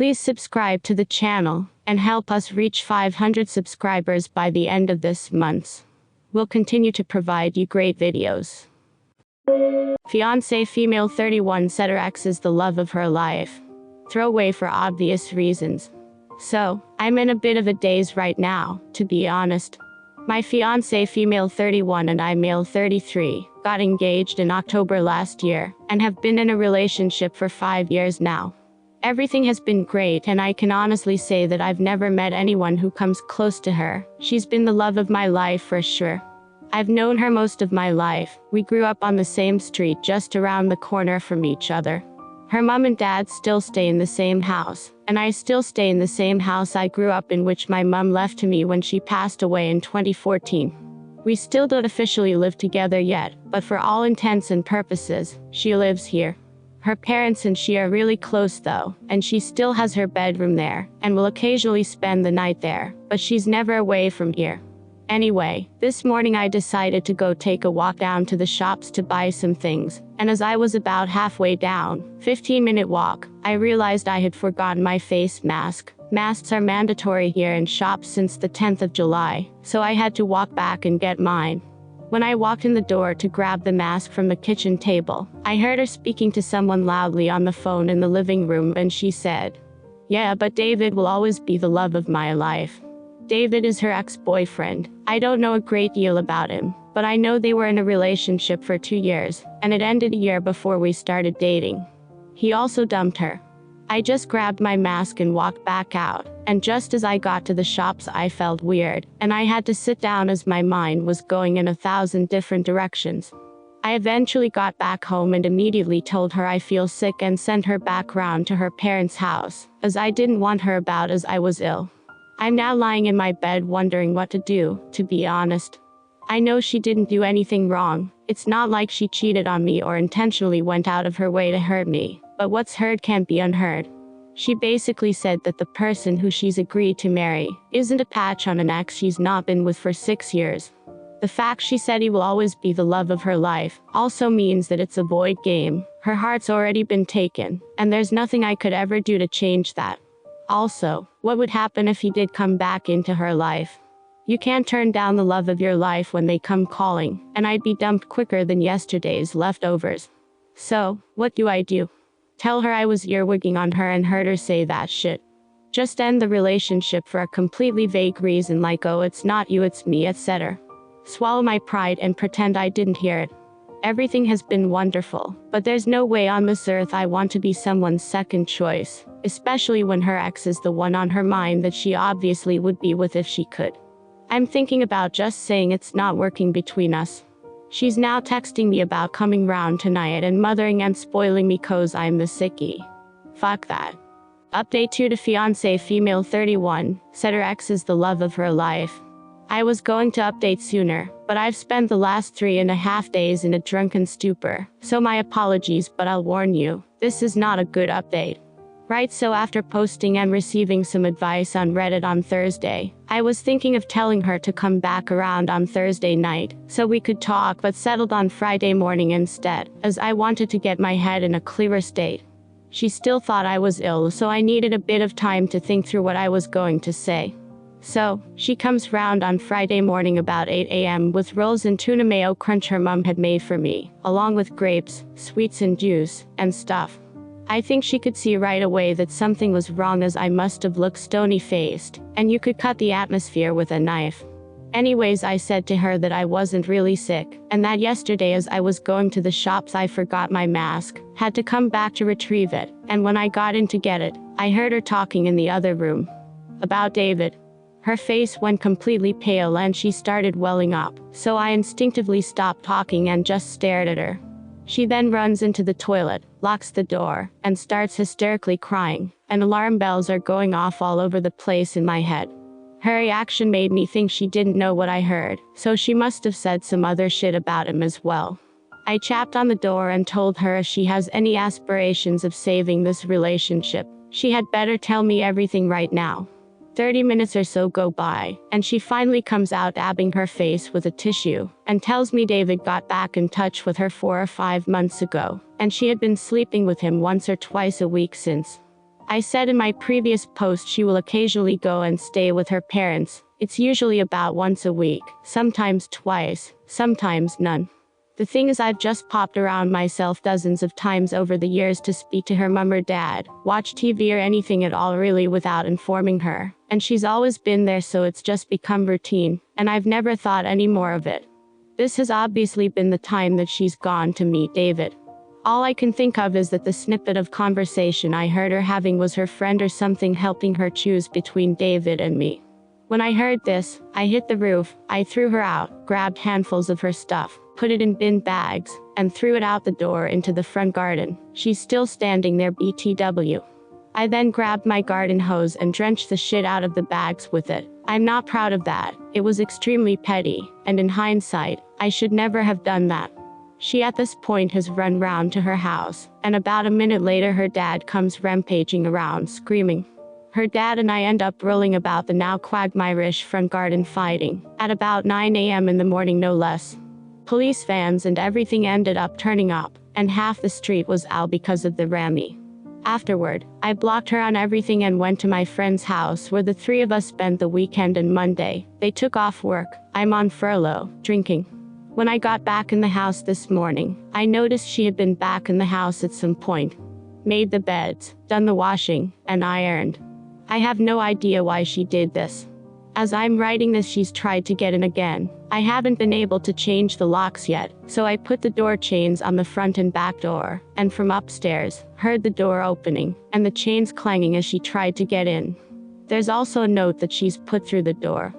Please subscribe to the channel and help us reach 500 subscribers by the end of this month. We'll continue to provide you great videos. Fiancé female 31 said her ex is the love of her life. Throwaway for obvious reasons. So, I'm in a bit of a daze right now, to be honest. My fiancé female 31 and I male 33 got engaged in October last year and have been in a relationship for 5 years now. Everything has been great and I can honestly say that I've never met anyone who comes close to her. She's been the love of my life for sure. I've known her most of my life. We grew up on the same street just around the corner from each other. Her mom and dad still stay in the same house, and I still stay in the same house I grew up in, which my mom left to me when she passed away in 2014. We still don't officially live together yet, but for all intents and purposes, she lives here. Her parents and she are really close though, and she still has her bedroom there, and will occasionally spend the night there, but she's never away from here. Anyway, this morning I decided to go take a walk down to the shops to buy some things, and as I was about halfway down, 15-minute walk, I realized I had forgotten my face mask. Masks are mandatory here in shops since the 10th of July, so I had to walk back and get mine. When I walked in the door to grab the mask from the kitchen table, I heard her speaking to someone loudly on the phone in the living room, and she said, "Yeah, but David will always be the love of my life." David is her ex-boyfriend. I don't know a great deal about him, but I know they were in a relationship for 2 years, and it ended a year before we started dating. He also dumped her. I just grabbed my mask and walked back out, and just as I got to the shops I felt weird, and I had to sit down as my mind was going in 1,000 different directions. I eventually got back home and immediately told her I feel sick and sent her back round to her parents' house, as I didn't want her about as I was ill. I'm now lying in my bed wondering what to do, to be honest. I know she didn't do anything wrong. It's not like she cheated on me or intentionally went out of her way to hurt me, but what's heard can't be unheard. She basically said that the person who she's agreed to marry isn't a patch on an ex she's not been with for 6 years. The fact she said he will always be the love of her life also means that it's a void game. Her heart's already been taken, and there's nothing I could ever do to change that. Also, what would happen if he did come back into her life? You can't turn down the love of your life when they come calling, and I'd be dumped quicker than yesterday's leftovers. So, what do I do? Tell her I was earwigging on her and heard her say that shit? Just end the relationship for a completely vague reason like, oh, it's not you, it's me, etc. Swallow my pride and pretend I didn't hear it? Everything has been wonderful, but there's no way on this earth I want to be someone's second choice, especially when her ex is the one on her mind that she obviously would be with if she could. I'm thinking about just saying it's not working between us. She's now texting me about coming round tonight and mothering and spoiling me 'cause I'm the sickie. Fuck that. Update 2 to fiancé female 31, said her ex is the love of her life. I was going to update sooner, but I've spent the last 3.5 days in a drunken stupor, so my apologies, but I'll warn you, this is not a good update. Right, so after posting and receiving some advice on Reddit on Thursday, I was thinking of telling her to come back around on Thursday night, so we could talk, but settled on Friday morning instead, as I wanted to get my head in a clearer state. She still thought I was ill, so I needed a bit of time to think through what I was going to say. So, she comes round on Friday morning about 8 a.m. with rolls and tuna mayo crunch her mum had made for me, along with grapes, sweets and juice, and stuff. I think she could see right away that something was wrong as I must have looked stony-faced, and you could cut the atmosphere with a knife. Anyways, I said to her that I wasn't really sick, and that yesterday as I was going to the shops I forgot my mask, had to come back to retrieve it, and when I got in to get it, I heard her talking in the other room. About David. Her face went completely pale and she started welling up, so I instinctively stopped talking and just stared at her. She then runs into the toilet, locks the door, and starts hysterically crying, and alarm bells are going off all over the place in my head. Her reaction made me think she didn't know what I heard, so she must have said some other shit about him as well. I chapped on the door and told her if she has any aspirations of saving this relationship, she had better tell me everything right now. 30 minutes or so go by, and she finally comes out dabbing her face with a tissue, and tells me David got back in touch with her 4 or 5 months ago, and she had been sleeping with him once or twice a week since. I said in my previous post she will occasionally go and stay with her parents. It's usually about once a week, sometimes twice, sometimes none. The thing is, I've just popped around myself dozens of times over the years to speak to her mum or dad, watch TV or anything at all really without informing her. And she's always been there, so it's just become routine, and I've never thought any more of it. This has obviously been the time that she's gone to meet David. All I can think of is that the snippet of conversation I heard her having was her friend or something helping her choose between David and me. When I heard this, I hit the roof, I threw her out, grabbed handfuls of her stuff, put it in bin bags, and threw it out the door into the front garden. She's still standing there BTW. I then grabbed my garden hose and drenched the shit out of the bags with it. I'm not proud of that. It was extremely petty, and in hindsight, I should never have done that. She at this point has run round to her house, and about a minute later her dad comes rampaging around screaming. Her dad and I end up rolling about the now quagmirish front garden fighting, at about 9 a.m. in the morning no less. Police vans and everything ended up turning up, and half the street was out because of the Rammy. Afterward, I blocked her on everything and went to my friend's house where the three of us spent the weekend and Monday. They took off work, I'm on furlough, drinking. When I got back in the house this morning, I noticed she had been back in the house at some point. Made the beds, done the washing, and ironed. I have no idea why she did this. As I'm writing this, she's tried to get in again. I haven't been able to change the locks yet, so I put the door chains on the front and back door, and from upstairs, heard the door opening, and the chains clanging as she tried to get in. There's also a note that she's put through the door.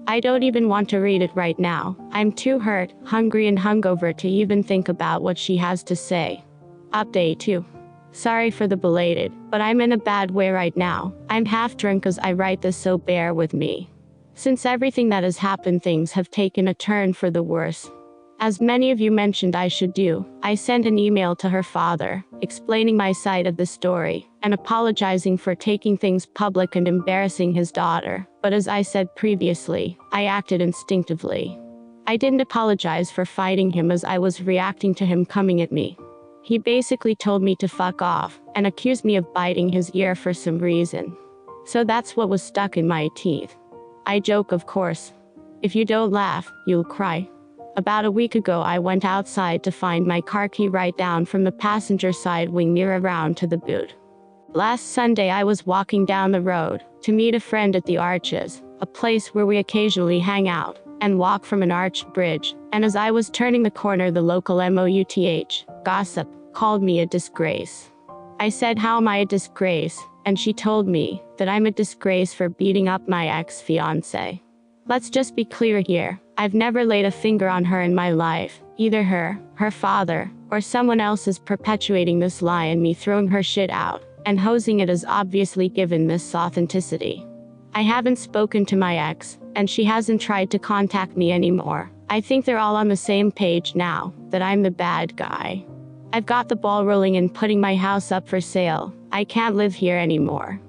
I don't even want to read it right now. I'm too hurt, hungry and hungover to even think about what she has to say. Update 2. Sorry for the belated, but I'm in a bad way right now. I'm half drunk as I write this, so bear with me. Since everything that has happened, things have taken a turn for the worse. As many of you mentioned I should do, I sent an email to her father, explaining my side of the story, and apologizing for taking things public and embarrassing his daughter, but as I said previously, I acted instinctively. I didn't apologize for fighting him as I was reacting to him coming at me. He basically told me to fuck off, and accused me of biting his ear for some reason. So that's what was stuck in my teeth. I joke, of course. If you don't laugh, you'll cry. About a week ago I went outside to find my car key right down from the passenger side wing near around to the boot. Last Sunday I was walking down the road to meet a friend at the Arches, a place where we occasionally hang out and walk from an arched bridge, and as I was turning the corner the local MOUTH, gossip, called me a disgrace. I said, how am I a disgrace? And she told me that I'm a disgrace for beating up my ex-fiancé. Let's just be clear here, I've never laid a finger on her in my life. Either her, her father, or someone else is perpetuating this lie, and me throwing her shit out and hosing it is obviously given this authenticity. I haven't spoken to my ex, and she hasn't tried to contact me anymore. I think they're all on the same page now, that I'm the bad guy. I've got the ball rolling and putting my house up for sale. I can't live here anymore.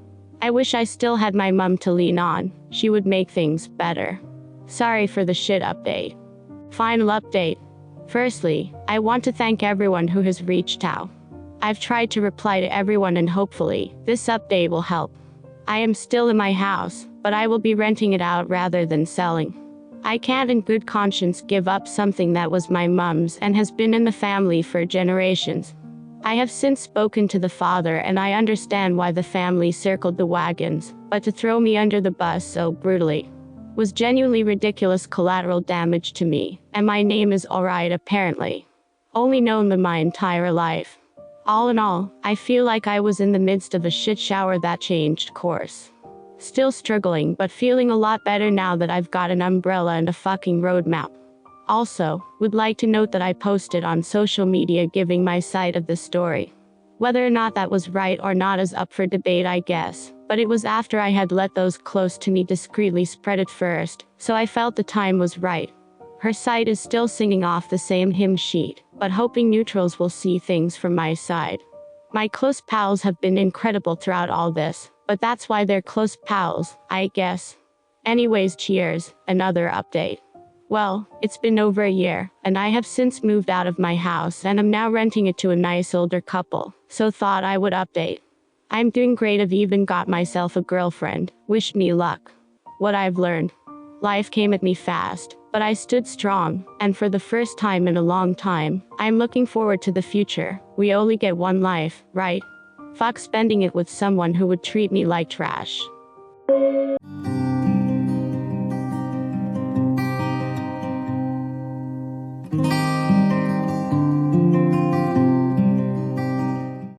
I wish I still had my mum to lean on. She would make things better. Sorry for the shit update. Final update. Firstly, I want to thank everyone who has reached out. I've tried to reply to everyone, and hopefully, this update will help. I am still in my house, but I will be renting it out rather than selling. I can't in good conscience give up something that was my mum's and has been in the family for generations. I have since spoken to the father, and I understand why the family circled the wagons, but to throw me under the bus so brutally was genuinely ridiculous collateral damage to me, and my name is alright apparently. Only known them my entire life. All in all, I feel like I was in the midst of a shit shower that changed course. Still struggling, but feeling a lot better now that I've got an umbrella and a fucking roadmap. Also, would like to note that I posted on social media giving my side of the story. Whether or not that was right or not is up for debate, I guess, but it was after I had let those close to me discreetly spread it first, so I felt the time was right. Her side is still singing off the same hymn sheet, but hoping neutrals will see things from my side. My close pals have been incredible throughout all this, but that's why they're close pals, I guess. Anyways, cheers, another update. Well, it's been over a year, and I have since moved out of my house and am now renting it to a nice older couple, so thought I would update. I'm doing great. I've even got myself a girlfriend. Wish me luck. What I've learned. Life came at me fast, but I stood strong, and for the first time in a long time, I'm looking forward to the future. We only get one life, right? Fuck spending it with someone who would treat me like trash.